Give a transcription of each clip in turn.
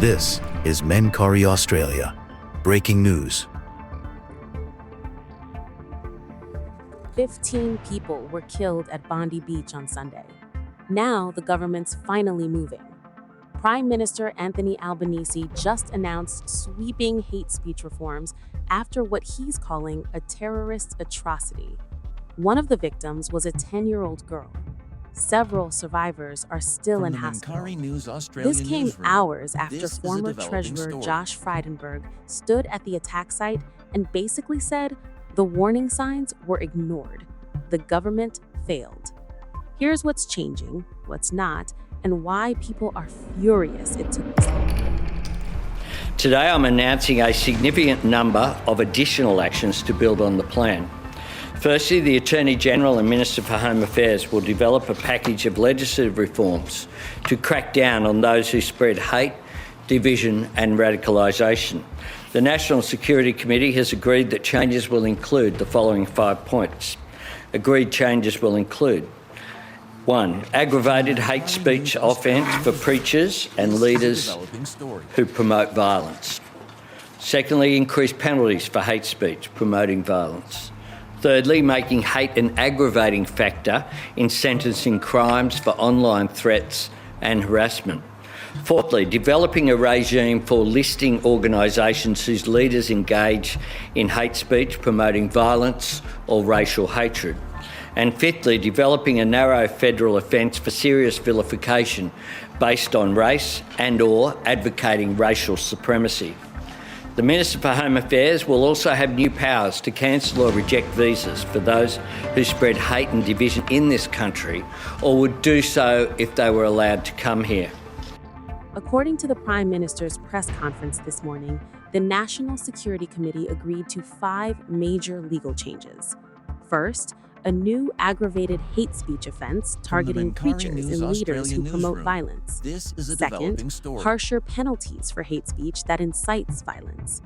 This is Menkari Australia. Breaking news. 15 people were killed at Bondi Beach on Sunday. Now the government's finally moving. Prime Minister Anthony Albanese just announced sweeping hate speech reforms after what he's calling a terrorist atrocity. One of the victims was a 10-year-old girl. Several survivors are still in hospital. This came hours after former Treasurer Josh Frydenberg stood at the attack site and basically said the warning signs were ignored. The government failed. Here's what's changing, what's not, and why people are furious it took this long. Today I'm announcing a significant number of additional actions to build on the plan. Firstly, the Attorney-General and Minister for Home Affairs will develop a package of legislative reforms to crack down on those who spread hate, division and radicalisation. The National Security Committee has agreed that changes will include the following 5 points. Agreed changes will include 1. Aggravated hate speech offence for preachers and leaders who promote violence. Secondly, increased penalties for hate speech promoting violence. Thirdly, making hate an aggravating factor in sentencing crimes for online threats and harassment. Fourthly, developing a regime for listing organisations whose leaders engage in hate speech promoting violence or racial hatred. And fifthly, developing a narrow federal offence for serious vilification based on race and/or advocating racial supremacy. The Minister for Home Affairs will also have new powers to cancel or reject visas for those who spread hate and division in this country or would do so if they were allowed to come here. According to the Prime Minister's press conference this morning, the National Security Committee agreed to 5 major legal changes. First, a new aggravated hate speech offense targeting preachers and leaders who promote violence. Second, harsher penalties for hate speech that incites violence.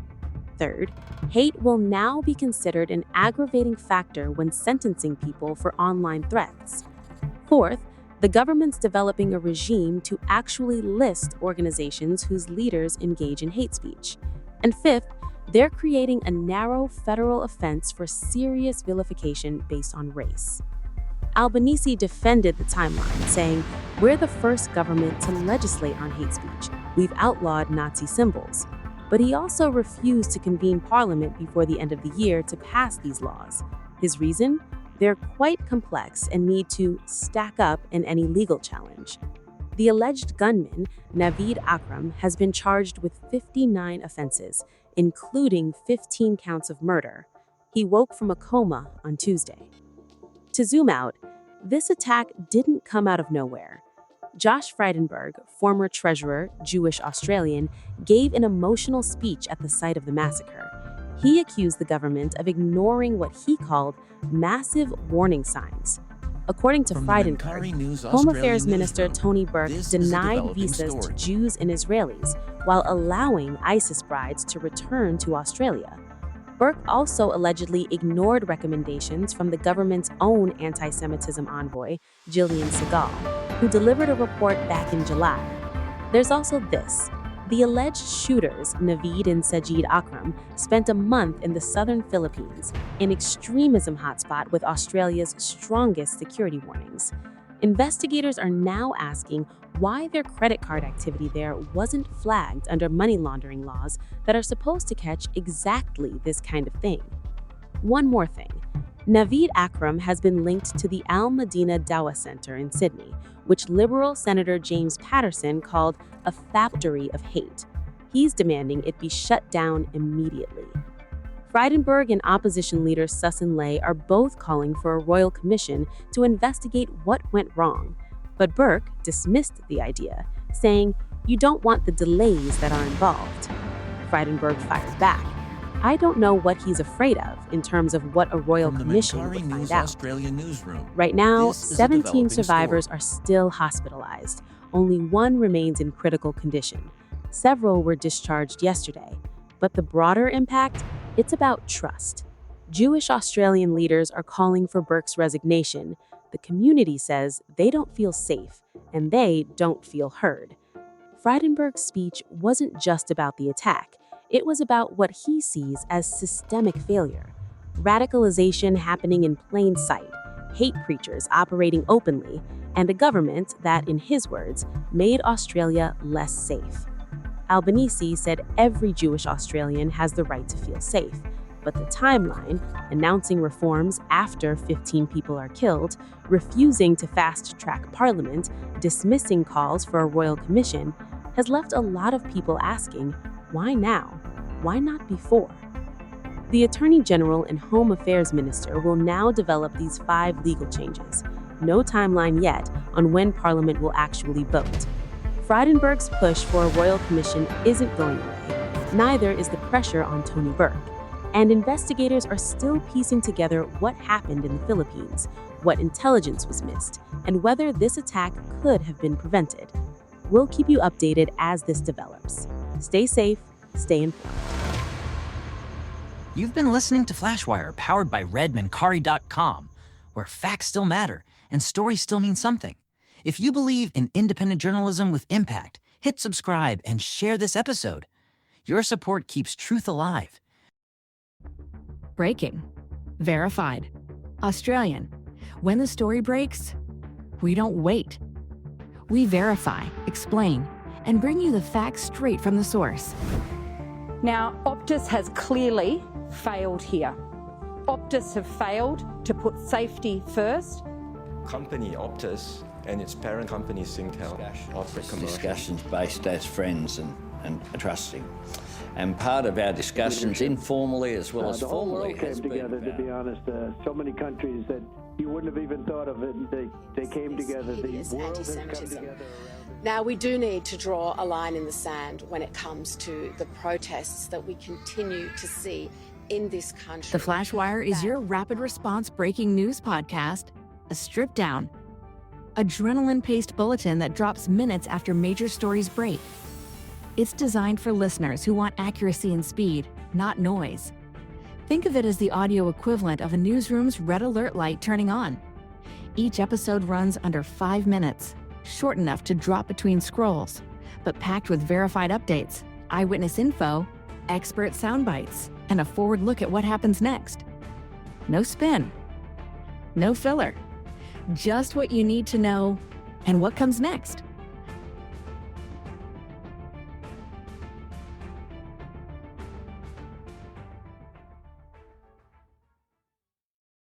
Third, hate will now be considered an aggravating factor when sentencing people for online threats. Fourth, the government's developing a regime to actually list organizations whose leaders engage in hate speech. And fifth, they're creating a narrow federal offense for serious vilification based on race. Albanese defended the timeline, saying, "We're the first government to legislate on hate speech. We've outlawed Nazi symbols." But he also refused to convene Parliament before the end of the year to pass these laws. His reason? They're quite complex and need to stack up in any legal challenge. The alleged gunman, Naveed Akram, has been charged with 59 offenses, including 15 counts of murder. He woke from a coma on Tuesday. To zoom out, this attack didn't come out of nowhere. Josh Frydenberg, former treasurer, Jewish Australian, gave an emotional speech at the site of the massacre. He accused the government of ignoring what he called massive warning signs. According to Frydenberg, Home Affairs Minister Tony Burke denied visas to Jews and Israelis while allowing ISIS brides to return to Australia. Burke also allegedly ignored recommendations from the government's own antisemitism envoy, Gillian Segal, who delivered a report back in July. There's also this. The alleged shooters, Naveed and Sajid Akram, spent a month in the southern Philippines, an extremism hotspot with Australia's strongest security warnings. Investigators are now asking why their credit card activity there wasn't flagged under money laundering laws that are supposed to catch exactly this kind of thing. One more thing. Naveed Akram has been linked to the Al Madina Dawah Center in Sydney, which Liberal Senator James Patterson called a factory of hate. He's demanding it be shut down immediately. Frydenberg and opposition leader Sussan Ley are both calling for a royal commission to investigate what went wrong. But Burke dismissed the idea, saying, "You don't want the delays that are involved." Frydenberg fired back. "I don't know what he's afraid of in terms of what a royal commission would find out." Right now, 17 survivors are still hospitalized. Only one remains in critical condition. Several were discharged yesterday. But the broader impact? It's about trust. Jewish Australian leaders are calling for Burke's resignation. The community says they don't feel safe and they don't feel heard. Frydenberg's speech wasn't just about the attack. It was about what he sees as systemic failure. Radicalization happening in plain sight, hate preachers operating openly, and a government that, in his words, made Australia less safe. Albanese said every Jewish Australian has the right to feel safe, but the timeline, announcing reforms after 15 people are killed, refusing to fast-track Parliament, dismissing calls for a royal commission, has left a lot of people asking, why now? Why not before? The Attorney General and Home Affairs Minister will now develop these 5 legal changes. No timeline yet on when Parliament will actually vote. Frydenberg's push for a royal commission isn't going away. Neither is the pressure on Tony Burke. And investigators are still piecing together what happened in the Philippines, what intelligence was missed, and whether this attack could have been prevented. We'll keep you updated as this develops. Stay safe, stay informed. You've been listening to Flashwire, powered by redmancari.com, where facts still matter and stories still mean something. If you believe in independent journalism with impact, hit subscribe and share this episode. Your support keeps truth alive. Breaking. Verified. Australian. When the story breaks, we don't wait. We verify, explain, and bring you the facts straight from the source. Now, Optus has clearly failed here. Optus have failed to put safety first. Company Optus and its parent company Singtel offer commercial Discussions based as friends and trusting. And part of our discussions, informally as well as the whole formally, world came has been together, to about be honest. So many countries that you wouldn't have even thought of it, they came together. The world has come together. Now, we do need to draw a line in the sand when it comes to the protests that we continue to see in this country. The Flashwire is your rapid response breaking news podcast, a stripped down, adrenaline-paced bulletin that drops minutes after major stories break. It's designed for listeners who want accuracy and speed, not noise. Think of it as the audio equivalent of a newsroom's red alert light turning on. Each episode runs under 5 minutes, short enough to drop between scrolls, but packed with verified updates, eyewitness info, expert sound bites, and a forward look at what happens next. No spin. No filler. Just what you need to know and what comes next.